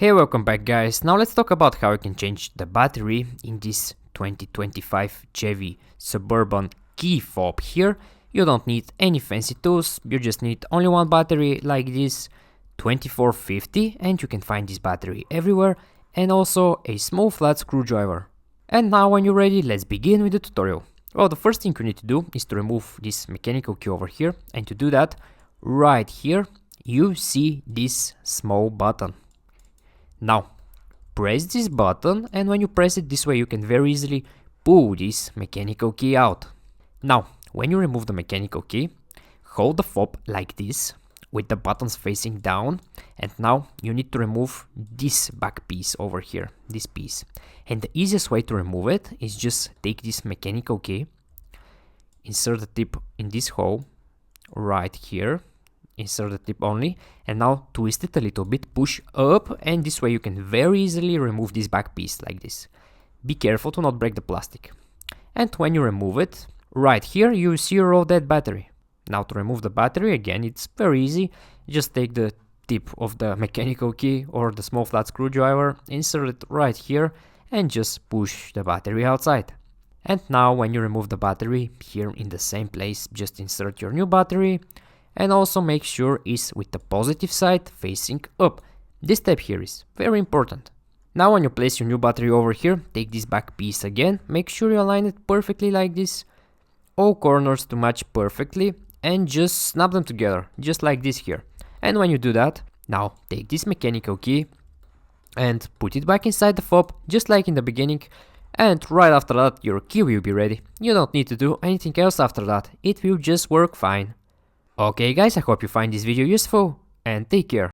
Hey, welcome back guys. Now let's talk about how you can change the battery in this 2025 Chevy Suburban key fob here. You don't need any fancy tools, you just need only one battery like this 2450, and you can find this battery everywhere, and also a small flat screwdriver. And now when you're ready, let's begin with the tutorial. Well, the first thing you need to do is to remove this mechanical key over here, and to do that, right here you see this small button. Now, press this button, and when you press it this way you can very easily pull this mechanical key out. Now, when you remove the mechanical key, hold the fob like this, with the buttons facing down, and now you need to remove this back piece over here, this piece. And the easiest way to remove it is just take this mechanical key, insert the tip in this hole, right here, insert the tip only, and now twist it a little bit, push up, and this way you can very easily remove this back piece like this. Be careful to not break the plastic. And when you remove it, right here you see your old dead battery. Now to remove the battery, again it's very easy. Just take the tip of the mechanical key or the small flat screwdriver, insert it right here, and just push the battery outside. And now when you remove the battery, here in the same place, just insert your new battery, and also make sure it's with the positive side facing up. This step here is very important. Now when you place your new battery over here, take this back piece again, make sure you align it perfectly like this, all corners to match perfectly, and just snap them together, just like this here. And when you do that, now take this mechanical key and put it back inside the fob, just like in the beginning, and right after that your key will be ready. You don't need to do anything else after that, it will just work fine. Okay guys, I hope you find this video useful, and take care.